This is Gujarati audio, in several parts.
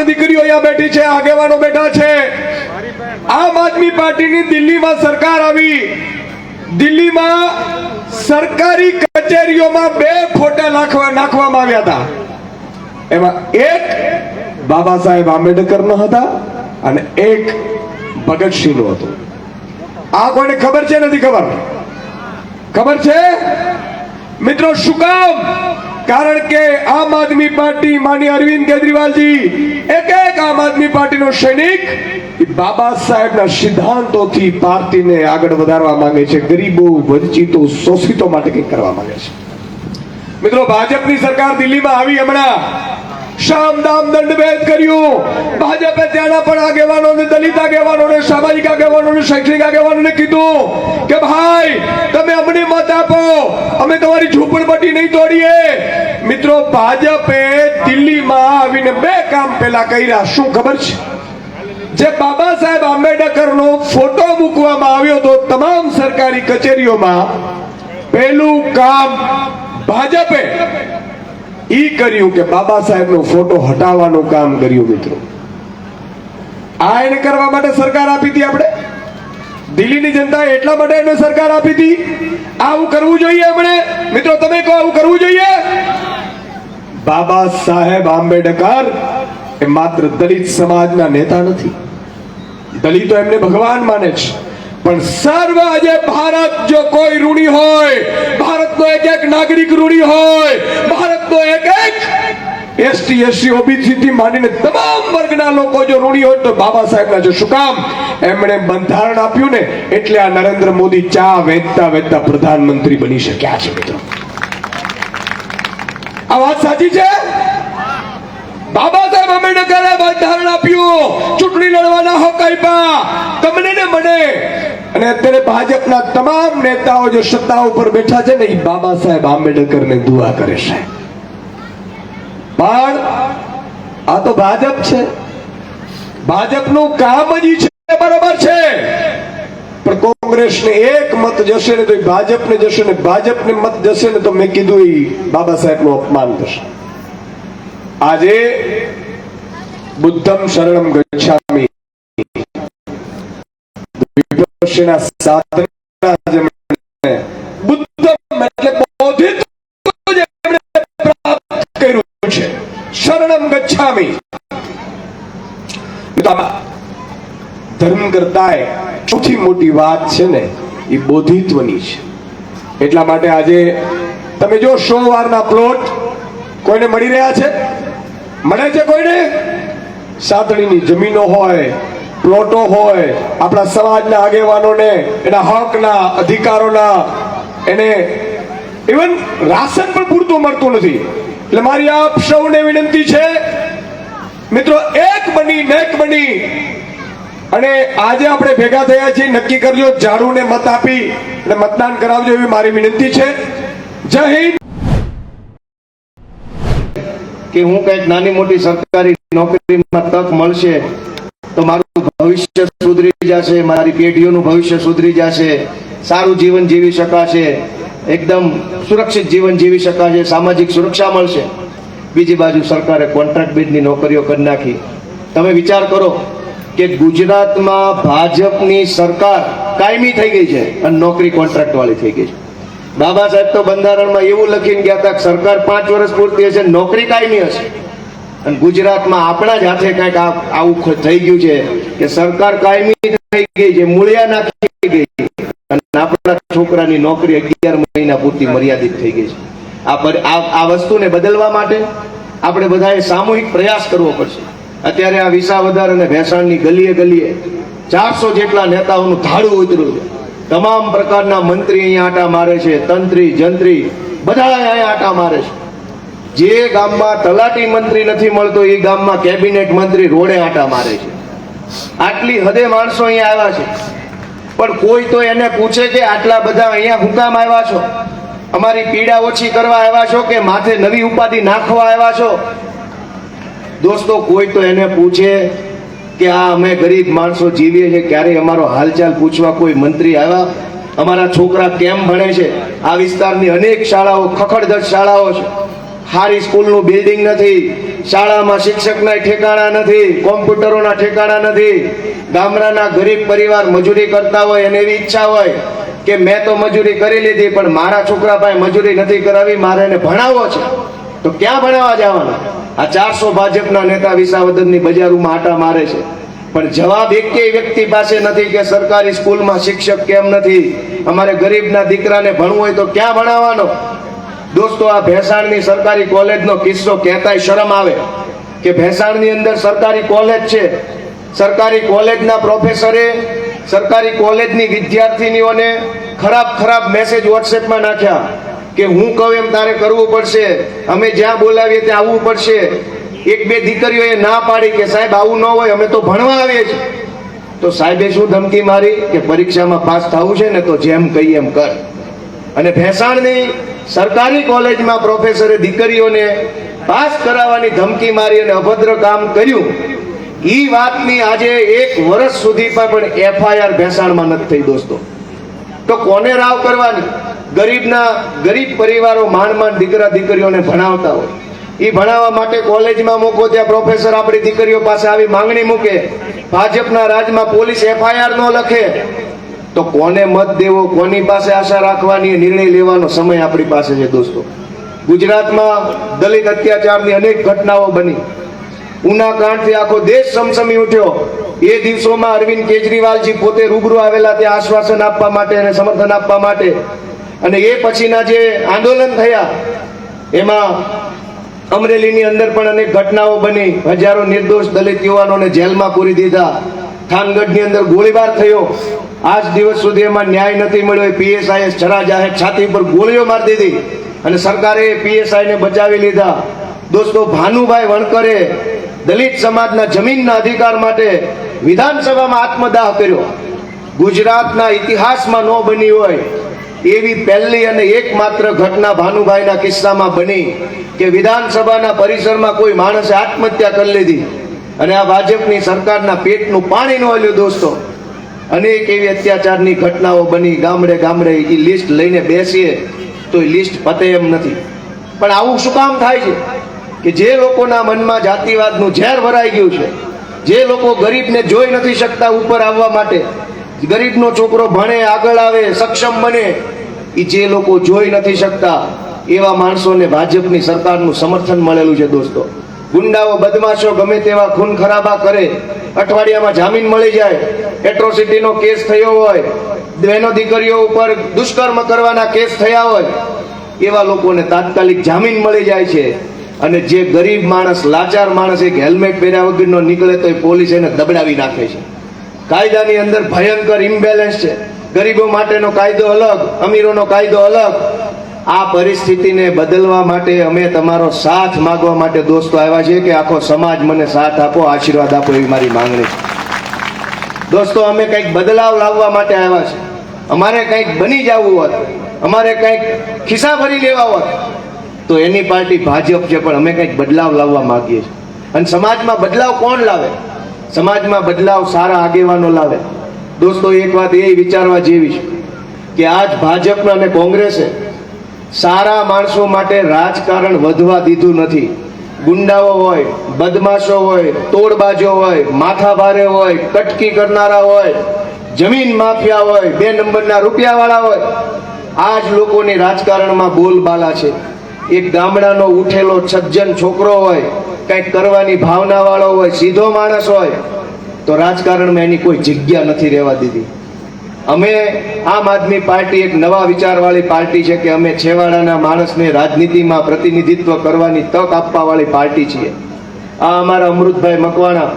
દીકરીઓ અહીંયા બેઠી છે, આગેવાનો બેઠા છે। આમ આદમી પાર્ટીની દિલ્હીમાં સરકાર આવી, દિલ્હીમાં સરકારી કચેરીઓમાં 2 ફોટા નાખવામાં આવ્યા હતા। એમાં એક બાબા સાહેબ આંબેડકર નો હતા અને એક ભગતસિંહ નો હતો। આ કોઈને ખબર છે નથી ખબર? ખબર છે મિત્રો? શું કામ? કારણ કે આમ આદમી પાર્ટી માનनीय અરવિંદ કેજરીવાલજી એક આમ આદમી પાર્ટીનો સૈનિક બાબા સાહેબના સિદ્ધાંતોથી પાર્ટીને આગળ વધારવા માંગે છે, ગરીબો, વંચિતો, શોષિતો માટે કંઈક કરવા માંગે છે। મિત્રો, ભાજપની સરકાર દિલ્હીમાં આવી, હમણાં શામ દામ દંડ ભેદ કર્યું। ભાજપે ત્યાંના પણ આગેવાનોને, દલિત આગેવાનોને, સામાજિક આગેવાનોને, શૈક્ષણિક આગેવાનોને કીધું કે ભાઈ તમે અમને મત આપો, અમે તમારી ઝૂંપડપટ્ટી નહીં તોડીએ। મિત્રો, ભાજપે દિલ્હીમાં આવીને 2 કામ પેલા કર્યા। શું ખબર છે? જે બાબા સાહેબ આંબેડકરનો ફોટો મૂકવામાં આવ્યો હતો તમામ સરકારી કચેરીઓમાં, પહેલું કામ ભાજપે ઈ કર્યું કે બાબા સાહેબનો ફોટો હટાવવાનું કામ કર્યું। મિત્રો, આ એને કરવા માટે સરકાર આપી હતી આપણે, દિલ્હીની જનતાએ એટલા માટે એને સરકાર આપી હતી। આવું કરવું જોઈએ આપણે? મિત્રો, તમે કહો, આવું કરવું જોઈએ? બાબા સાહેબ આંબેડકર એ માત્ર દલિત સમાજના નેતા નથી, દલિતો એમને ભગવાન માને છે, પણ સર્વ આજે ભારત જો કોઈ ઋણી હોય, ભારતનો એક નાગરિક ઋણી હોય, ભારતનો એક એસટી એસસી ઓબીસી થી માંડીને તમામ વર્ગના લોકો જો ઋણી હોય તો બાબા સાહેબના છે। શું કામ? એમણે બંધારણ આપ્યું ને, એટલે આ નરેન્દ્ર મોદી ચા વેચતા વેચતા પ્રધાનમંત્રી બની શક્યા છે। મિત્રો, આ વાત સાચી છે? બાબા સાહેબ આંબેડકરે બંધારણ આપ્યું, ચૂંટણી લડવાના હક આપ્યા તમને ને મને, અને અત્યારે ભાજપના તમામ નેતાઓ જે સત્તા ઉપર બેઠા છે ને, એ બાબા સાહેબ આંબેડકરને દુઆ કરે છે। પણ આ તો ભાજપ છે, ભાજપનું કામ જ છે, બરોબર છે, પણ કોંગ્રેસને એક મત જશે ને તો ભાજપને જશે ને, ભાજપને મત જશે ને તો મેં કીધું એ બાબા સાહેબનું અપમાન થશે। આજે બુદ્ધમ શરણમ ગચ્છામિ, વિપશ્યના સાધના જેમણે બુદ્ધમ એટલે બોધિત્વ જેમણે પ્રાપ્ત કર્યું છે, શરણમ ગચ્છામિ। ધર્મ કરતાય સૌથી મોટી વાત છે ને એ બોધિત્વની છે। એટલા માટે આજે તમે જો 100 વારના પ્લોટ કોઈને મળી રહ્યા છે? મળે છે કોઈને? સાતડીની જમીનો હોય, પ્લોટો હોય, આપણા સમાજના આગેવાનોને એના હકના, અધિકારોના, એને ઇવન રાશન પણ પૂરતું મળતું નથી। એટલે મારી આપ સૌને વિનંતી છે મિત્રો, એક બની અને આજે આપણે ભેગા થયા છીએ, નક્કી કરજો, ઝાડુને મત આપી અને મતદાન કરાવજો, એવી મારી વિનંતી છે। જય હિન્દ। કે હું કઈક નાની મોટી સરકારી નોકરીમાં તક મળશે તો મારું ભવિષ્ય સુધરી જશે, મારી પેઢીઓનું ભવિષ્ય સુધરી જશે, સારું જીવન જીવી શકાશે, એકદમ સુરક્ષિત જીવન જીવી શકાશે, સામાજિક સુરક્ષા મળશે। બીજી બાજુ સરકારે કોન્ટ્રાક્ટ બેઝની નોકરીઓ કરી નાખી। તમે વિચાર કરો કે ગુજરાતમાં ભાજપની સરકાર કાયમી થઈ ગઈ છે અને નોકરી કોન્ટ્રાક્ટ વાળી થઈ ગઈ છે। બાબા સાહેબ તો બંધારણમાં એવું લખીને ગયા હતા કે સરકાર 5 વર્ષ પૂરતી હશે, નોકરી કાયમી હશે। અને ગુજરાતમાં આપણા જ હાથે કઈક આવું થઈ ગયું છે કે સરકાર કાયમી થઈ ગઈ છે, મૂળિયા નાખી ગઈ છે, અને આપણા છોકરાની નોકરી 11 મહિના પૂરતી મર્યાદિત થઈ ગઈ છે। આ વસ્તુને બદલવા માટે આપણે બધાએ સામૂહિક પ્રયાસ કરવો પડશે। અત્યારે આ વિસાવદર અને ભેસાણની ગલીએ ગલીએ 400 જેટલા નેતાઓનું ધાડું ઉતર્યું છે। તમામ પ્રકારના મંત્રી અહીંયા આટા મારે છે, તંત્રી જંત્રી બધા અહીંયા આટા મારે છે। જે ગામમાં તલાટી મંત્રી નથી મળતો એ ગામમાં કેબિનેટ મંત્રી રોડે આટા મારે છે। આટલી હદે માણસો અહીંયા આવ્યા છે, પણ કોઈ તો એને પૂછે કે આટલા બધા અહીંયા હું કામ આવ્યા છો? અમારી પીડા ઓછી કરવા આવ્યા છો કે માથે નવી ઉપાધિ નાખવા આવ્યા છો? દોસ્તો, કોઈ તો એને પૂછે કે આ અમે ગરીબ માણસો જીવીએ છીએ, ક્યારેય અમારો હાલચાલ પૂછવા કોઈ મંત્રી આવ્યા? અમારા છોકરા કેમ ભણે છે? આ વિસ્તારની અનેક શાળાઓ, ખખડધજ શાળાઓ છે, સારી સ્કૂલનું બિલ્ડિંગ નથી, શાળામાં શિક્ષકના ઠેકાણા નથી, કોમ્પ્યુટરોના ઠેકાણા નથી. ગામડાના ગરીબ પરિવાર મજૂરી કરતા હોય અને એવી ઈચ્છા હોય કે મેં તો મજૂરી કરી લીધી પણ મારા છોકરા પાસે મજૂરી નથી કરાવી, મારે એને ભણાવવો છે, તો ક્યાં ભણાવવા જવાના? આ 400 ભાજપના નેતા વિસાવદરની બજારોમાં આટા મારે છે, પણ જવાબ એકેય વ્યક્તિ પાસે નથી કે સરકારી સ્કૂલમાં શિક્ષક કેમ નથી, અમારે ગરીબના દીકરાને ભણવું હોય તો ક્યાં ભણાવવાનો? દોસ્તો, આ ભેસાણની સરકારી કોલેજનો કિસ્સો કહેતાય શરમ આવે કે ભેસાણની અંદર સરકારી કોલેજ છે, સરકારી કોલેજના પ્રોફેસરે સરકારી કોલેજની વિદ્યાર્થીનીઓને ખરાબ મેસેજ વોટ્સએપમાં નાખ્યા કે હું કહું એમ તારે કરવું પડશે, અમે જ્યાં બોલાવીએ ત્યાં આવવું પડશે. એક બે દીકરીઓએ ના પાડી કે સાહેબ આવું ન હોય, અમે તો ભણવા આવીએ છીએ. તો સાહેબે શું ધમકી મારી કે પરીક્ષામાં પાસ થવું છે ને તો જેમ કહીએ એમ કર. અને ભેસાણની સરકારી કોલેજમાં પ્રોફેસરે દીકરીઓને પાસ કરાવવાની ધમકી મારી અને અભદ્ર કામ કર્યું. ઈ વાતની આજે 1 વર્ષ સુધી પણ FIR ભેસાણમાં નથી થઈ. દોસ્તો, તો કોને રાવ કરવાની? ગરીબ પરિવારો માંડ દીકરા દીકરીઓને ભણાવતા હોય, એ ભણાવવા માટે કોલેજમાં મૂકો, ત્યાં પ્રોફેસર આપણી દીકરીઓ પાસે આવી માંગણી મૂકે, ભાજપના રાજમાં પોલીસ FIR ન લખે, તો કોને મત દેવો, કોની પાસે આશા રાખવાની, નિર્ણય લેવાનો સમય આપણી પાસે છે. દોસ્તો, ગુજરાતમાં દલિત અત્યાચારની અનેક ઘટનાઓ બની, ઉના કાંડથી આખો દેશ સમસમી ઉઠ્યો. એ દિવસોમાં અરવિંદ કેજરીવાલજી પોતે રૂબરૂ આવેલા ત્યાં આશ્વાસન આપવા માટે અને સમર્થન આપવા માટે. અને એ પછીના જે આંદોલન થયા એમાં અમરેલીની અંદર પણ અનેક ઘટનાઓ બની, હજારો નિર્દોષ દલિત યુવાનોને જેલમાં પૂરી દીધા. થાનગઢની અંદર ગોળીબાર થયો, આજ દિવસ સુધી એમાં ન્યાય નથી મળ્યો. PSI છરા જાહેર છાતી પર ગોળીઓ મારી દીધી અને સરકારે PSI ને બચાવી લીધા. દોસ્તો, ભાનુભાઈ વણકરે દલિત સમાજના જમીનના અધિકાર માટે વિધાનસભામાં આત્મદાહ કર્યો. ગુજરાતના ઇતિહાસમાં ન બની હોય એવી પહેલી અને એકમાત્ર ઘટના ભાનુભાઈના કિસ્સામાં બની કે વિધાનસભાના પરિસરમાં કોઈ માણસે આત્મહત્યા કરી લીધી અને આ ભાજપની સરકારના પેટનું પાણી ન હલ્યું. દોસ્તો, અનેક એવી અત્યાચારની ઘટનાઓ બની. ગામડે એ લિસ્ટ લઈને બેસીએ તો એ લિસ્ટ પતે એમ નથી. પણ આવું શું કામ થાય છે કે જે લોકોના મનમાં જાતિવાદનું ઝેર ભરાઈ ગયું છે, જે લોકો ગરીબને જોઈ નથી શકતા ઉપર આવવા માટે, ગરીબનો છોકરો ભણે, આગળ આવે, સક્ષમ બને, એ જે લોકો જોઈ નથી શકતા એવા માણસોને ભાજપની સરકારનું સમર્થન મળેલું છે. દોસ્તો, ગુંડાઓ બદમાશો ગમે તેવા ખૂન ખરાબા કરે, અઠવાડિયામાં જામીન મળી જાય. એટ્રોસિટીનો કેસ થયો હોય, બહેનો દીકરીઓ ઉપર દુષ્કર્મ કરવાના કેસ થયા હોય, એવા લોકોને તાત્કાલિક જામીન મળી જાય છે. અને જે ગરીબ માણસ, લાચાર માણસ એક હેલ્મેટ પહેર્યા વગરનો નીકળે તો એ પોલીસ એને દબડાવી નાખે છે. કાયદાની અંદર ભયંકર ઇમ્બેલેન્સ છે. ગરીબો માટેનો કાયદો અલગ, અમીરોનો કાયદો અલગ. આ પરિસ્થિતિને બદલવા માટે અમે તમારો સાથ માંગવા માટે દોસ્તો આવ્યા છે કે આખો સમાજ મને સાથ આપો, આશીર્વાદ આપો, એવી મારી માંગણી છે. દોસ્તો, અમે કંઈક બદલાવ લાવવા માટે આવ્યા છે. અમારે કંઈક બની જવું હોત, અમારે કંઈક ખિસ્સા ભરી લેવા હોત તો એની પાર્ટી ભાજપ છે, પણ અમે કંઈક બદલાવ લાવવા માંગીએ છીએ. અને સમાજમાં બદલાવ કોણ લાવે? સમાજમાં બદલાવ સારા આગેવાનો લાવે. દોસ્તો, એક વાત એ વિચારવા જેવી છે કે આજ ભાજપ અને કોંગ્રેસે સારા માણસો માટે રાજકારણ વધવા દીધું નથી. ગુંડાઓ હોય, બદમાશો હોય, તોડબાજો હોય, માથાભારે હોય, કટકી કરનારા હોય, જમીન માફિયા હોય, 2 નંબરના રૂપિયાવાળા હોય, આ જ લોકોની રાજકારણમાં બોલબાલા છે. એક ગામડાનો ઉઠેલો સજ્જન છોકરો હોય, કંઈક કરવાની ભાવના વાળો હોય, સીધો માણસ હોય, તો રાજકારણમાં એની કોઈ જગ્યા નથી રહેવા દીધી. અમે આમ આદમી પાર્ટી એક નવા વિચારવાળી પાર્ટી છે કે અમે છેવાડાના માણસને રાજનીતિમાં પ્રતિનિધિત્વ કરવાની તક આપવા વાળી પાર્ટી છીએ. આ અમારા અમૃતભાઈ મકવાણા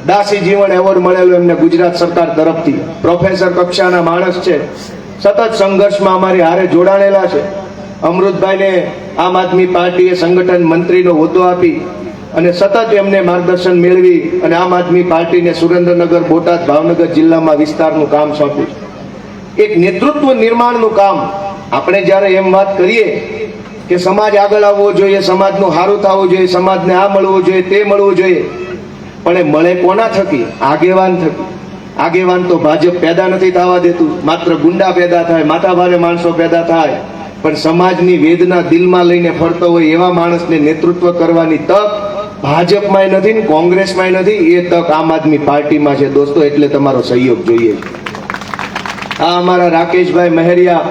દાસી જીવન એવોર્ડ મળેલો એમને ગુજરાત સરકાર તરફથી. પ્રોફેસર કક્ષાના માણસ છે, સતત સંઘર્ષમાં અમારી હારે જોડાણેલા છે. અમૃતભાઈને આમ આદમી પાર્ટીએ સંગઠન મંત્રીનો હોદ્દો આપી અને સતત એમને માર્ગદર્શન મેળવી અને આમ આદમી પાર્ટીને સુરેન્દ્રનગર, બોટાદ, ભાવનગર જિલ્લામાં વિસ્તારનું કામ સોંપ્યું. એક નેતૃત્વ નિર્માણનું કામ. આપણે જ્યારે એમ વાત કરીએ કે સમાજ આગળ આવવો જોઈએ, સમાજનું સારું થવું જોઈએ, સમાજને આ મળવું જોઈએ, તે મળવું જોઈએ, પણ એ મળે કોના થકી? આગેવાન થકી. આગેવાન તો ભાજપ પેદા નથી થવા દેતું. માત્ર ગુંડા પેદા થાય, માથાભારે માણસો પેદા થાય, પણ સમાજની વેદના દિલમાં લઈને ફરતો હોય એવા માણસને નેતૃત્વ કરવાની તક ભાજપમાં નથી ને કોંગ્રેસમાં નથી, એ તક આમ આદમી પાર્ટીમાં છે દોસ્તો. એટલે તમારો સહયોગ જોઈએ. આ અમારા રાકેશભાઈ મહેરિયા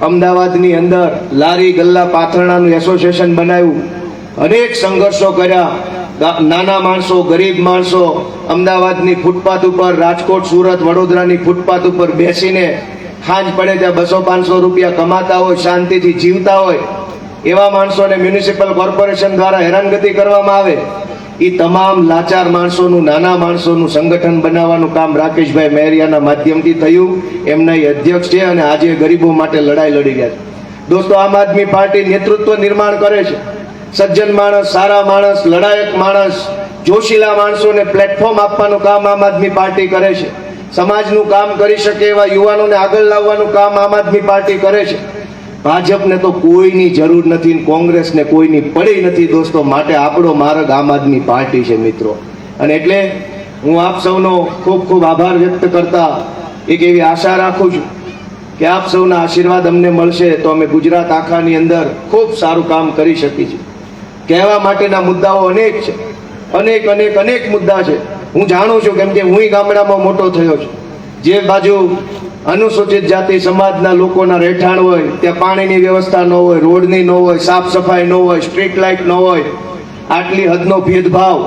અમદાવાદની અંદર લારી ગલ્લા પાથરણાનું એસોસિએશન બનાવ્યું, અનેક સંઘર્ષો કર્યા. નાના માણસો, ગરીબ માણસો અમદાવાદની ફૂટપાથ ઉપર, રાજકોટ, સુરત, વડોદરાની ફૂટપાથ ઉપર બેસીને સાંજ પડે ત્યાં 200-500 રૂપિયા કમાતા હોય, શાંતિથી જીવતા હોય, એવા માણસોને મ્યુનિસિપલ કોર્પોરેશન દ્વારા હેરાનગતિ કરવામાં આવે. એ તમામ લાચાર માણસોનું, નાના માણસોનું સંગઠન બનાવવાનું કામ રાકેશભાઈ મહેરિયાના માધ્યમથી થયું. એમના એ અધ્યક્ષ છે અને આજે ગરીબો માટે લડાઈ લડી રહ્યા છે દોસ્તો. આમ આદમી પાર્ટી નેતૃત્વ નિર્માણ કરે છે. સજ્જન માણસ, સારા માણસ, લડાયક માણસ, જોશીલા માણસોને પ્લેટફોર્મ આપવાનું કામ આમ આદમી પાર્ટી કરે છે. સમાજનું કામ કરી શકે એવા યુવાનોને આગળ લાવવાનું કામ આમ આદમી પાર્ટી કરે છે. ભાજપને તો કોઈની જરૂર નથી, કોંગ્રેસને કોઈની પડી નથી દોસ્તો. માટે આપણો માર્ગ આમ આદમી પાર્ટી છે મિત્રો. અને એટલે હું આપ સૌનો ખૂબ ખૂબ આભાર વ્યક્ત કરતા એક એવી આશા રાખું છું કે આપ સૌના આશીર્વાદ અમને મળશે તો અમે ગુજરાત આખાની અંદર ખૂબ સારું કામ કરી શકીશું. કહેવા માટેના મુદ્દાઓ અનેક છે, અનેક અનેક અનેક મુદ્દા છે. હું જાણું છું કેમ કે હું ગામડામાં મોટો થયો છું. જે બાજુ અનુસૂચિત જાતિ સમાજના લોકોના રહેઠાણ હોય ત્યાં પાણીની વ્યવસ્થા ન હોય, રોડની ન હોય, સાફ સફાઈ ન હોય, સ્ટ્રીટ લાઇટ ન હોય, આટલી હદનો ભેદભાવ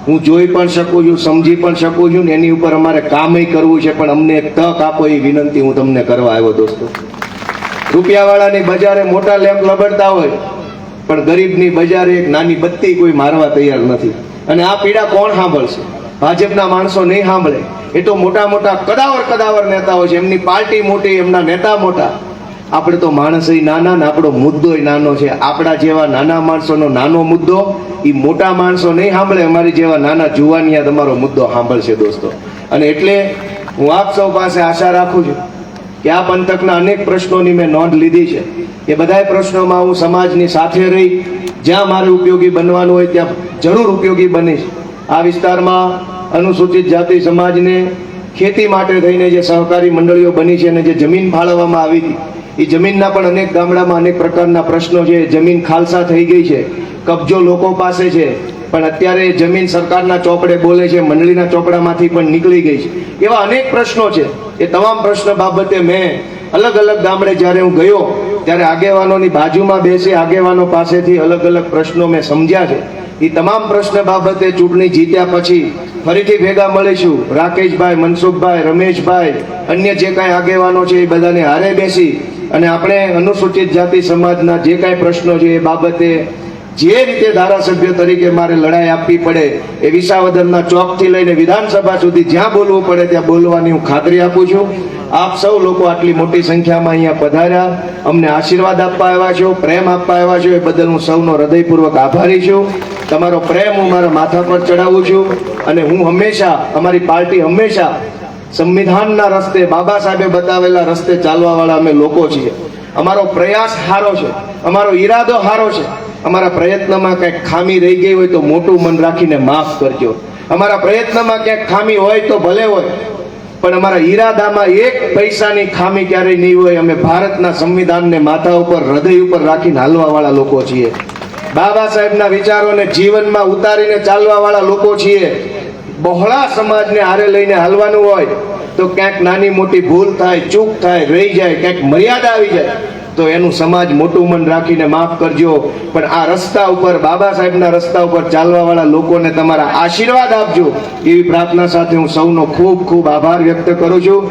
હું જોઈ પણ શકું છું, સમજી પણ શકું છું ને એની ઉપર અમારે કામય કરવું છે. પણ અમને એક તક આપો એ વિનંતી હું તમને કરવા આવ્યો દોસ્તો. રૂપિયાવાળાની બજારે મોટા લેમ્પ લબડતા હોય પણ ગરીબની બજારે એક નાની બત્તી કોઈ મારવા તૈયાર નથી. અને આ પીડા કોણ સાંભળશે? ભાજપના માણસો નહીં સાંભળે. એ તો મોટા મોટા કદાવર નેતાઓ છે, એમની પાર્ટી મોટી, એમના નેતા મોટા. આપણે તો માણસ નાના ને આપણો મુદ્દો નાનો છે. આપણા જેવા નાના માણસોનો નાનો મુદ્દો એ મોટા માણસો નહીં સાંભળે, અમારી જેવા નાના જુવાનિયા તમારો મુદ્દો સાંભળશે દોસ્તો. અને એટલે હું આપ સૌ પાસે આશા રાખું છું કે આ પંથકના અનેક પ્રશ્નોની મેં નોંધ લીધી છે. એ બધા પ્રશ્નોમાં હું સમાજની સાથે રહી જ્યાં મારે ઉપયોગી બનવાનું હોય ત્યાં જરૂર ઉપયોગી બનીશ. આ વિસ્તારમાં અનુસૂચિત જાતિ સમાજને ખેતી માટે થઈને જે સહકારી મંડળીઓ બની છે અને જે જમીન ફાળવવામાં આવી હતી, એ જમીનના પણ અનેક ગામડામાં અનેક પ્રકારના પ્રશ્નો છે. જમીન ખાલસા થઈ ગઈ છે, કબજો લોકો પાસે છે, પણ અત્યારે જમીન સરકારના ચોપડે બોલે છે, મંડળીના ચોપડામાંથી પણ નીકળી ગઈ છે. એવા અનેક પ્રશ્નો છે. એ તમામ પ્રશ્ન બાબતે મેં અલગ અલગ ગામડે જ્યારે હું ગયો ત્યારે આગેવાનોની બાજુમાં બેસી આગેવાનો પાસેથી અલગ અલગ પ્રશ્નો મેં સમજ્યા છે. એ તમામ પ્રશ્ન બાબતે ચૂંટણી જીત્યા પછી ફરીથી ભેગા મળીશું. રાકેશભાઈ, મનસુખભાઈ, રમેશભાઈ, અન્ય જે કાંઈ આગેવાનો છે એ બધાને હારે બેસી અને આપણે અનુસૂચિત જાતિ સમાજના જે કાંઈ પ્રશ્નો છે એ બાબતે જે રીતે ધારાસભ્ય તરીકે મારે લડાઈ આપવી પડે એ વિસાવદરના ચોકથી લઈને વિધાનસભા સુધી જ્યાં બોલવું પડે ત્યાં બોલવાની હું ખાતરી આપું છું. આપ સૌ લોકો આટલી મોટી સંખ્યામાં અહીંયા પધાર્યા, અમને આશીર્વાદ આપવા આવ્યા છો, પ્રેમ આપવા આવ્યા છો, એ બદલ હું સૌનો હૃદયપૂર્વક આભારી છું. તમારો પ્રેમ હું મારા માથા પર ચડાવું છું. અને હું હંમેશા, અમારી પાર્ટી હંમેશા સંવિધાનના રસ્તે, બાબા સાહેબે બતાવેલા રસ્તે ચાલવાવાળા અમે લોકો છીએ. અમારો પ્રયાસ સારો છે, અમારો ઈરાદો સારો છે. અમારા પ્રયત્નમાં ક્યાંક ખામી રહી ગઈ હોય તો મોટું મન રાખીને માફ કરજો. અમારા પ્રયત્નમાં ક્યાંક ખામી હોય તો ભલે હોય, પણ અમારા ઈરાદામાં એક પૈસાની ખામી ક્યારેય નહીં હોય. અમે ભારતના સંવિધાનને માથા ઉપર, હૃદય ઉપર રાખીને હાલવાવાળા લોકો છીએ. બાબા સાહેબના વિચારોને જીવનમાં ઉતારીને ચાલવાવાળા લોકો છીએ. બહોળા સમાજને હારે લઈને હાલવાનું હોય તો ક્યાંક નાની મોટી ભૂલ થાય, ચૂક થાય, રહી જાય, ક્યાંક મર્યાદા આવી જાય તો એનું સમાજ મોટું મન રાખીને માફ કરજો. પણ આ રસ્તા ઉપર, બાબા સાહેબના રસ્તા ઉપર ચાલવાવાળા લોકોને તમારા આશીર્વાદ આપજો. એવી પ્રાર્થના સાથે હું સૌનો ખૂબ ખૂબ આભાર વ્યક્ત કરું છું.